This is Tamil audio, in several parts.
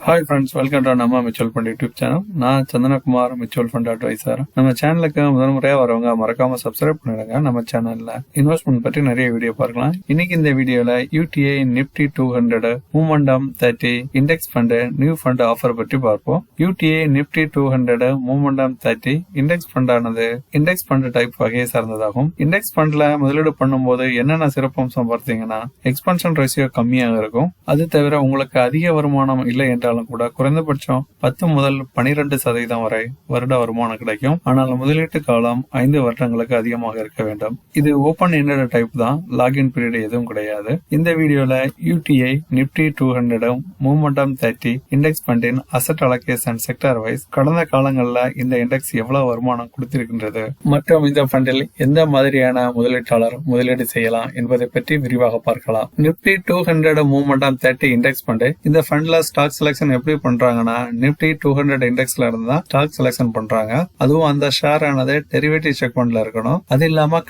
ஹாய் ஃப்ரெண்ட்ஸ், வெல்கம் டு நம்ம மியூச்சுவல் ஃபண்ட் யூடியூப் சேனல். நான் சந்தனகுமார், மியூச்சுவல் ஃபண்ட் அட்வைசர். நம்ம சேனலுக்கு முதல் முறையாக வரவங்க மறக்காம சப்ஸ்கிரைப் பண்ணிடுங்க. நம்ம சேனல்ல இன்வெஸ்ட்மெண்ட் பற்றி நிறைய வீடியோ பார்க்கலாம். இன்னைக்கு இந்த வீடியோல UTI Nifty 200 momentum 30 index fund new fund offer பற்றி பார்ப்போம். UTI Nifty 200 momentum 30 index fund ஆனது இண்டெக்ஸ் ஃபண்ட் டைப் வகையை சார்ந்ததாகும். இண்டெக்ஸ் ஃபண்ட்ல முதலீடு பண்ணும்போது என்னென்ன சிறப்பம்சம் பார்த்தீங்கன்னா, எக்ஸ்பென்ஷன் ரேஷியோ கம்மியாக இருக்கும். அது தவிர உங்களுக்கு அதிக வருமானம் இல்லை என்றால் கூட குறைந்தபட்சம் 10 முதல் 12% வரை வருட வருமானம் கிடைக்கும். ஆனால் முதலீட்டு காலம் 5 வருடங்களுக்கு அதிகமாக இருக்க வேண்டும். இது ஓபன் எண்டட் டைப் தான், லாகின் பீரியட் எதுவும் கிடையாது. இந்த வீடியோல UTI நிப்டி 200 மூமெண்டம் 30 இண்டெக்ஸ் ஃபண்டின் அசெட் அலோகேஷன் செக்டர் வைஸ் கடந்த காலங்களில் இந்த இண்டெக்ஸ் எவ்வளவு வருமானம் கொடுத்திருக்கின்றது மற்றும் இந்த ஃபண்டில் எந்த மாதிரியான முதலீட்டாளர் முதலீடு செய்யலாம் என்பதை பற்றி விரிவாக பார்க்கலாம். நிப்டி 200 மூமெண்டம் 30 இண்டெக்ஸ் ஃபண்ட் இந்த ஃபண்ட்ல ஸ்டாக் செலக்ஷன் எப்படி பண்றாங்கன்னா, நிப்டி 200 இண்டெக்ஸ்ல இருந்தா ஸ்டாக் செலக்ஷன் பண்றாங்க. அதுவும் அந்த ஷேர் ஆனது டெரிவேட்டிவ் செக்மெண்ட்ல இருக்கணும். அது இல்லாம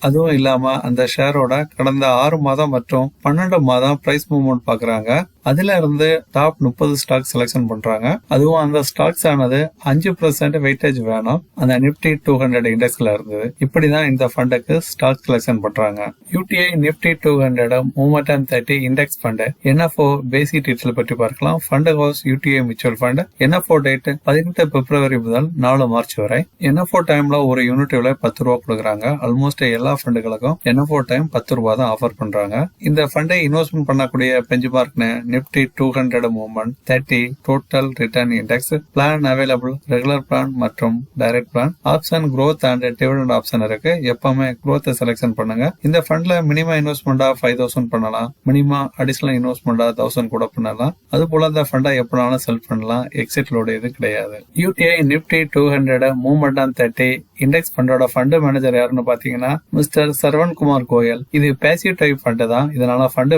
அதுவும் இல்லாம அந்த ஷேரோட கடந்த 6 மாதம் மற்றும் 12 மாதம் பிரைஸ் மூவ்மெண்ட் பாக்குறாங்க. அதுல இருந்து டாப் 30 ஸ்டாக் செலக்ஷன் பண்றாங்க. அதுவும் அந்த ஸ்டாக்ஸ் ஆனது 5% வெயிட்டேஜ் வேணும் அந்த நிப்டி 200 இண்டெக்ஸ்ல இருந்து. இப்படிதான் இந்த ஃபண்டுக்கு ஸ்டாக் செலக்ஷன் பண்றாங்க. UTI Nifty 200 momentum 30 index fund NFO பேசிக் டீட்டெயில் பற்றி பார்க்கலாம். Fund house UTI mutual fund. NFO date 18 பிப்ரவரி முதல் 4 மார்ச் வரை. NFO டைம்ல ஒரு யூனிட் விலை 10 ரூபா கொடுக்குறாங்க. ஆல்மோஸ்ட் எல்லா ஃபண்டுகளுக்கும் NFO டைம் 10 ரூபா தான் ஆஃபர் பண்றாங்க. இந்த ஃபண்டை இன்வெஸ்ட்மெண்ட் பண்ணக்கூடிய பெஞ்ச்மார்க்னு Nifty 200 movement 30 total return index plan available regular plan மற்றும் direct plan option growth and dividend option இருக்கு. எப்பவுமே growth செலக்ஷன் பண்ணுங்க. இந்த ஃபண்ட்ல மினிமம் இன்வெஸ்ட்மெண்டா 5000 பண்ணலாம். மினிமம் அடிஷனல் இன்வெஸ்ட்மெண்டா 1000 கூட பண்ணலாம். அது போல இந்த ஃபண்டை எப்பனாலும் செல் பண்ணலாம். எக்ஸிட்லோட இது கிடையாது. UTI நிப்டி 200 மூவ்மெண்டம் 30 இண்டெக்ஸ் ஃபண்டோட ஃபண்ட் மேனேஜர் யாருன்னு பாத்தீங்கன்னா மிஸ்டர் சரவண்குமார் கோயல். இது பேசிவ் டைப் ஃபண்ட் தான். இதனால ஃபண்ட்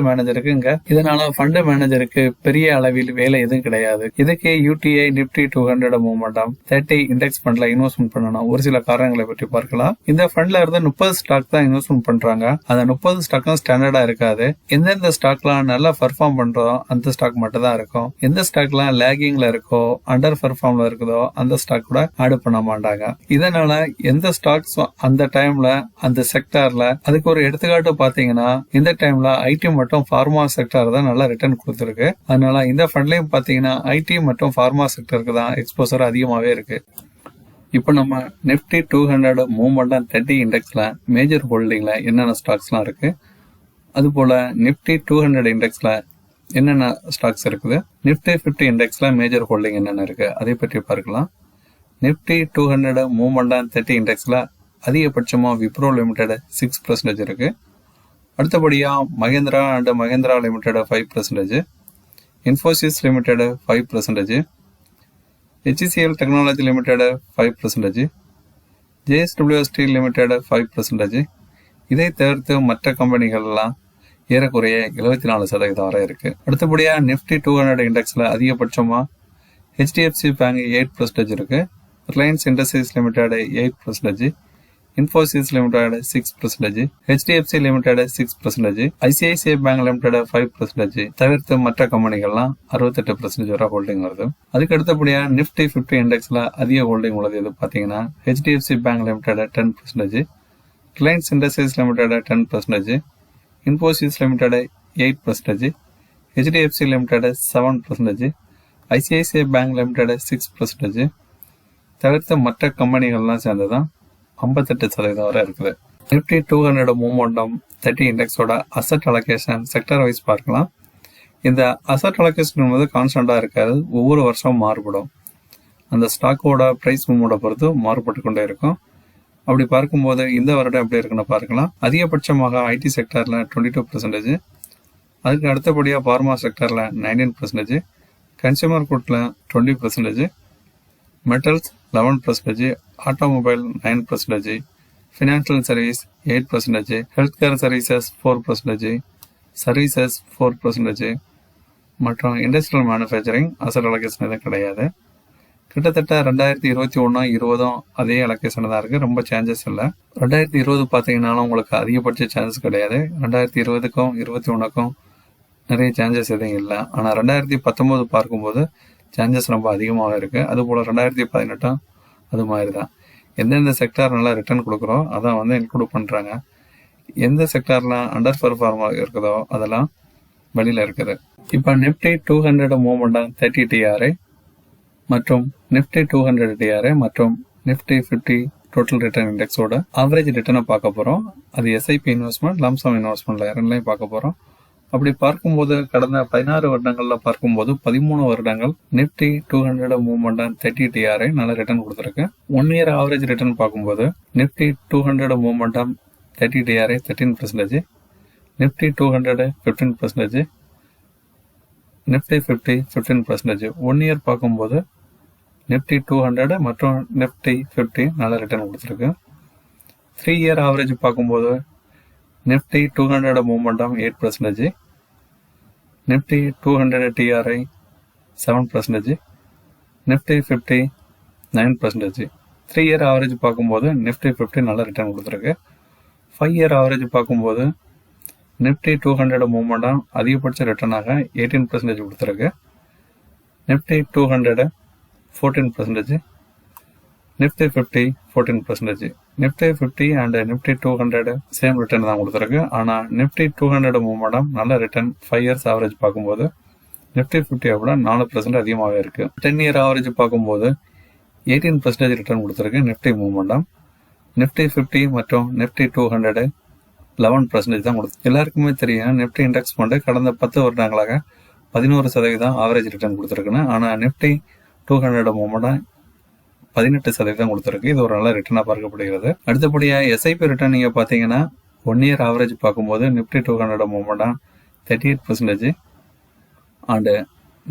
மேனேஜருக்கு பெரிய அளவில் வேலை எதுவும் கிடையாது. இதுக்கு UTI நிப்டி 200 மூவ்மெண்டம் 30 இண்டெக்ஸ் ஃபண்ட்ல இன்வெஸ்ட்மெண்ட் பண்ணணும். ஒரு சில காரணங்களை பற்றி பார்க்கலாம். இந்த ஃபண்ட்ல இருந்து 30 ஸ்டாக் தான் இன்வெஸ்ட்மெண்ட் பண்றாங்க. அந்த 30 ஸ்டாக்கும் ஸ்டாண்டர்டா இருக்காது. எந்தெந்த ஸ்டாக்லாம் நல்லா பெர்ஃபார்ம் பண்றதோ அந்த ஸ்டாக் மட்டும் தான் இருக்கும். எந்த ஸ்டாக்லாம் லேகிங்ல இருக்கோ, அண்டர் பெர்ஃபார்ம்ல இருக்குதோ அந்த ஸ்டாக் கூட ஆட் பண்ண மாட்டாங்க. இதனால எந்த ஸ்டாக்ஸ் அந்த டைம்ல அந்த செக்டார்ல, அதுக்கு ஒரு எடுத்துக்காட்டு பாத்தீங்கன்னா, இந்த டைம்ல IT மற்றும் பார்மா செக்டார் தான் நல்லா ரிட்டர்ன் கொடுத்திருக்கு. அதனால இந்த ஃபண்ட்லயும் பாத்தீங்கன்னா IT மற்றும் பார்மா செக்டருக்கு தான் எக்ஸ்போசர் அதிகமாவே இருக்கு. இப்ப நம்ம நிப்டி 200 மூவ்மெண்டம் 30 இண்டெக்ஸ்ல மேஜர் ஹோல்டிங்ல என்னென்ன ஸ்டாக்ஸ்லாம் இருக்கு, அது போல நிப்டி 200 இண்டெக்ஸ்ல என்னென்ன ஸ்டாக்ஸ் இருக்குது, நிப்டி 50 இண்டெக்ஸ்ல மேஜர் ஹோல்டிங் என்னென்ன இருக்கு அதை பற்றி பார்க்கலாம். நிப்டி 200 மூவ்மெண்டம் 30 இண்டெக்ஸ்ல அதிகபட்சமா விப்ரோ லிமிடெட் 6% இருக்கு. அடுத்தபடியா Mahindra and Mahindra limited 5%, Infosys limited 5%, HCL technology limited 5%, JSW steel limited 5%. இதை தவிர்த்து மற்ற கம்பெனிகள் எல்லாம் ஏறக்குறைய 74% வரை இருக்கு. அடுத்தபடியா நிப்டி 200 இண்டெக்ஸ்ல அதிகபட்சமா HDFC பேங்க் 8% இருக்கு. Reliance Industries limited 8%, Infosys limited 6%, HDFC limited 6%, ICICI bank limited 5%. தவிர்த்து மற்ற கம்பெனிகள்லாம் 68% வரை ஹோல்டிங் வருது. அதுக்கு அடுத்தபடியா நிப்டி 50 இண்டெக்ஸ்ல அதிக ஹோல்டிங் உள்ளது எது பாத்தீங்கன்னா, HDFC bank limited 10%, Reliance Industries limited 10%, Infosys limited 8%, HDFC limited 7%, ICICI bank limited 6%. தவிர்த்து மற்ற கம்பெனிகள்லாம் சேர்ந்துதான் 58% வரை இருக்குது. நிப்டி 200 மூவ்மெண்டம் 30 இண்டெக்ஸோட அசெட் அலோகேஷன் செக்டர் வைஸ் பார்க்கலாம். இந்த அசெட் அலோகேஷன் என்பது கான்ஸ்டன்டா இருக்காது, ஒவ்வொரு வருஷம் மாறுபடும். அந்த ஸ்டாக்கோட பிரைஸ் மூவ்மெண்ட்டை பொறுத்து மாறுபட்டு கொண்டே இருக்கும். அப்படி பார்க்கும்போது இந்த வருடம் எப்படி இருக்குன்னு பார்க்கலாம். அதிகபட்சமாக IT செக்டர்ல 22%, அதுக்கு அடுத்தபடியாக பார்மா செக்டர்ல 19%, கன்சியூமர் குட்ல 20%, metals 11%, automobile 9%, financial service 8%, health care services 4%, services 4%, மற்றும் இண்டஸ்ட்ரியல் மேனுஃபேக்சரிங் அசெட் அலோகேஷன் எதுவும் கிடையாது. கிட்டத்தட்ட 2021-20 அதே அலோகேஷன் தான் இருக்கு, ரொம்ப சேஞ்சஸ் இல்லை. 2020 பார்த்தீங்கன்னாலும் உங்களுக்கு அதிகபட்ச சேஞ்சஸ் கிடையாது. 2020க்கும் 2021க்கும் நிறைய சேஞ்சஸ் எதுவும் இல்லை. ஆனால் 2019 பார்க்கும்போது சேஞ்சஸ் ரொம்ப அதிகமாக இருக்குது. அதுபோல் 2018 அது மாதிரி தான். எந்தெந்த செக்டார் நல்லா ரிட்டர்ன் கொடுக்குறோம் அதான் வந்து இன்க்ளூட் பண்ணுறாங்க. எந்த செக்டார்லாம் அண்டர் பெர்ஃபார்மாக இருக்குதோ அதெல்லாம் வெளியில் இருக்குது. இப்போ நிஃப்டி 200 மூவ்மெண்ட்டாக 30 டிஆர்ஐ மற்றும் நிஃப்டி 200 டிஆர்ஐ மற்றும் நிஃப்டி 50 டோட்டல் ரிட்டர்ன் இண்டெக்ஸோட ஆவரேஜ் ரிட்டர்னை பார்க்க போகிறோம். அது எஸ்ஐபி இன்வெஸ்ட்மெண்ட், லம்சம் இன்வெஸ்ட்மெண்ட்ல ரெண்டுலையும் பார்க்க போகிறோம். அப்படி பார்க்கும்போது கடந்த 16 வருடங்களில் பார்க்கும்போது 13 வருடங்கள் நிஃப்டி 200 மூவ்மெண்ட் 30 டிஆர்ஐ நல்ல ரிட்டர்ன் கொடுத்துருக்கு. 1 இயர் ஆவரேஜ் ரிட்டர்ன் பார்க்கும்போது Nifty 200 movement 30 DRI 13%, Nifty 200 15%, Nifty 50 15%. 1 year பார்க்கும்போது நிஃப்டி 200 மற்றும் நிஃப்டி 50 நல்ல ரிட்டர்ன் கொடுத்துருக்கு. 3 இயர் ஆவரேஜ் பார்க்கும்போது Nifty 200 மூவ்மெண்டம் 8%, Nifty 200 DRI 7%, Nifty 50 9%. 3 year average பார்க்கும்போது நிஃப்டி 50 நல்ல ரிட்டர்ன் கொடுத்துருக்கு. 5 இயர் ஆவரேஜ் பார்க்கும்போது நிஃப்டி 200 மூவ்மெண்டம் அதிகபட்ச ரிட்டர்னாக 18% கொடுத்துருக்கு. Nifty 200 14%, Nifty 50 14%. Nifty 50 and Nifty 200 same return தான் கொடுத்துருக்கு. ஆனால் நிஃப்டி 200 மூவ்மெண்டம் நல்ல ரிட்டர்ன் 5 இயர்ஸ் ஆவரேஜ் பார்க்கும்போது நிஃப்டி 50 விட 4% அதிகமாக இருக்கு. 10 இயர் ஆவரேஜ் பார்க்கும்போது 18% ரிட்டர்ன் கொடுத்துருக்கு நிஃப்டி மூவ்மெண்டம். நிஃப்டி 50 மற்றும் நிஃப்டி 200 11% தான் கொடுத்து. எல்லாருக்குமே தெரியும் நிஃப்டி இண்டெக்ஸ் ஃபண்டு கடந்த 10 வருடங்களாக 11% ஆவரேஜ் ரிட்டர்ன் கொடுத்துருக்குன்னு. ஆனால் நிஃப்டி 200 மூவ்மெண்டம் 18% கொடுத்துருக்கு. இது ஒரு நல்ல ரிட்டர்னாக பார்க்கப்படுகிறது. அடுத்தபடியாக எஸ்ஐபி ரிட்டர்ன் நீங்கள் பார்த்தீங்கன்னா 1 இயர் ஆவரேஜ் பார்க்கும்போது நிஃப்டி 200 மூவ்மெண்டம் 38% அண்டு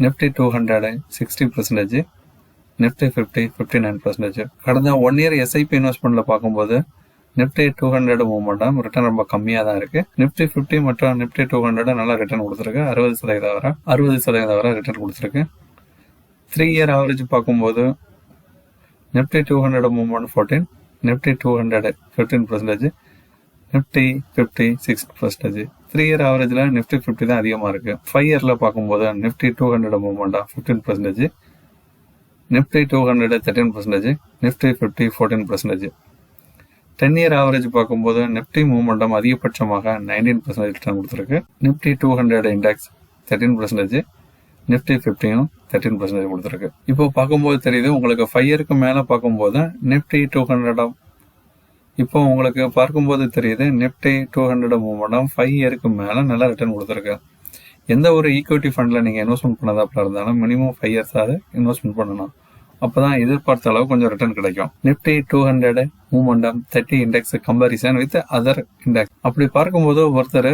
நிஃப்டி 200 60%, நிஃப்டி 50 59%. கடந்த 1 இயர் எஸ்ஐபி இன்வெஸ்ட்மெண்ட்டில் பார்க்கும்போது நிஃப்டி 200 மூவ்மெண்டம் ரிட்டர்ன் ரொம்ப கம்மியாக தான் இருக்குது. நிஃப்டி 50 மற்றும் நிஃப்டி 200 நல்லா ரிட்டர்ன் கொடுத்துருக்கு. 60% வரை ரிட்டர்ன் கொடுத்துருக்கு. 3 இயர் ஆவரேஜ் பார்க்கும்போது Nifty 200 movement 14, Nifty 200 15%, Nifty 50 6%. 3 year ஆவரேஜில் நிஃப்டி 50 தான் அதிகமாக இருக்குது. 5 இயரில் பார்க்கும்போது நிஃப்டி 200 மூவ்மெண்ட்டாக 15%, நிஃப்டி 200 13%, நிஃப்டி 50 14%. 10 இயர் ஆவரேஜ் பார்க்கும்போது நிஃப்டி மூவ்மெண்டம் அதிகபட்சமாக 19% ரிட்டர்ன் கொடுத்துருக்கு. நிஃப்டி 200 இண்டெக்ஸ் 13%, நிஃப்டி 50 13% கொடுத்துருக்கு. இப்போ பார்க்கும்போது தெரியுது உங்களுக்கு 5 இயருக்கு மேலே பார்க்கும்போது நிஃப்டி 200 இப்போ உங்களுக்கு பார்க்கும்போது தெரியுது நிஃப்டி 200 மூவ்மெண்டம் 5 இயருக்கு மேலே நல்லா ரிட்டர்ன் கொடுத்துருக்கு. எந்த ஒரு ஈக்விட்டி ஃபண்டில் நீங்கள் இன்வெஸ்ட்மெண்ட் பண்ணதாப்பில் இருந்தாலும் மினிமம் 5 இயர்ஸாவது இன்வெஸ்ட்மெண்ட் பண்ணணும். அப்போ தான் எதிர்பார்த்த அளவு கொஞ்சம் ரிட்டர்ன் கிடைக்கும். Nifty 200 momentum 30 index comparison with other index. அப்படி பார்க்கும்போது ஒருத்தர்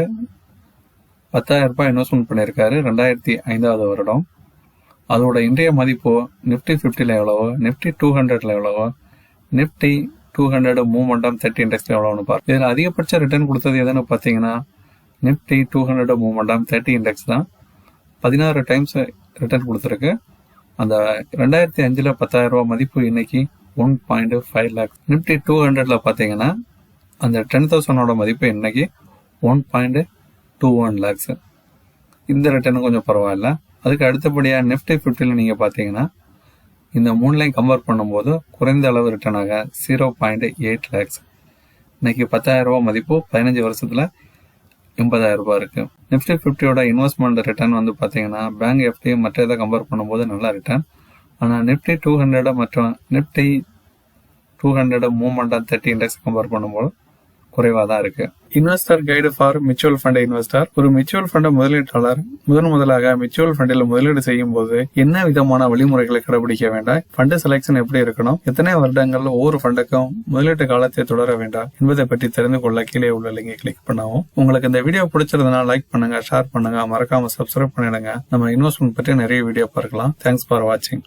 10,000 ரூபாய் இன்வெஸ்ட்மெண்ட் பண்ணியிருக்காரு 2005 வருடம். அதோட இன்றைய மதிப்பு நிஃப்டி 50 எவ்வளவோ, நிஃப்டி 200 எவ்வளவோ, நிஃப்டி 200 மூவ்மெண்டம் 30 இண்டெக்ஸ்ல எவ்வளோன்னு பார்க்க. இதில் அதிகபட்ச ரிட்டர்ன் கொடுத்தது எதுன்னு பார்த்தீங்கன்னா நிஃப்டி 200 மூவ்மெண்டம் 30 இண்டெக்ஸ் தான். 16 டைம்ஸ் ரிட்டர்ன் கொடுத்துருக்கு. அந்த 2005 10,000 ரூபாய் மதிப்பு இன்னைக்கு 1.5 லேக்ஸ். நிஃப்டி 200 பார்த்தீங்கன்னா அந்த 10,000 மதிப்பு இன்னைக்கு 1.21 லேக்ஸ். இந்த ரிட்டர்ன் கொஞ்சம் பரவாயில்ல. அதுக்கு அடுத்தபடியாக நிஃப்டி 50 நீங்கள் பார்த்தீங்கன்னா இந்த 3லையும் கம்பேர் பண்ணும்போது குறைந்த அளவு ரிட்டர்னாக 0.8 லேக்ஸ். இன்னைக்கு 10,000 ரூபாய் மதிப்பு 15 வருஷத்தில் 80,000 ரூபாய் இருக்கு. நிஃப்டி 50யோட இன்வெஸ்ட்மெண்ட் ரிட்டர்ன் வந்து பார்த்தீங்கன்னா பேங்க் எஃப்டி மற்ற இதை கம்பேர் பண்ணும்போது நல்ல ரிட்டர்ன். ஆனால் நிஃப்டி 200 மற்றும் நிஃப்டி 200 மூவ்மெண்ட் 30 இண்டெக்ஸ் கம்பேர் பண்ணும்போது குறைவாக தான் இருக்கு. Investor guide for mutual fund investor. ஒரு மியூச்சுவல் ஃபண்ட் முதலீட்டாளர் முதலாக மியூச்சுவல் ஃபண்டில் முதலீடு செய்யும் போது என்ன விதமான வழிமுறைகளை கடைபிடிக்க வேண்டாம், ஃபண்ட் செலெக்ஷன் எப்படி இருக்கணும், எத்தனை வருடங்கள் ஒவ்வொரு ஃபண்டுக்கும் முதலீட்டு காலத்தை தொடர வேண்டாம் என்பதை பற்றி தெரிந்து கொள்ள கீழே உள்ள லிங்கை கிளிக் பண்ணவும். உங்களுக்கு இந்த வீடியோ பிடிச்சிருந்தனா லைக் பண்ணுங்க, ஷேர் பண்ணுங்க, மறக்காம சப்ஸ்கிரைப் பண்ணிடுங்க. நம்ம இன்வெஸ்ட்மெண்ட் பற்றி நிறைய வீடியோ பார்க்கலாம். தேங்க்ஸ் ஃபார் வாட்சிங்.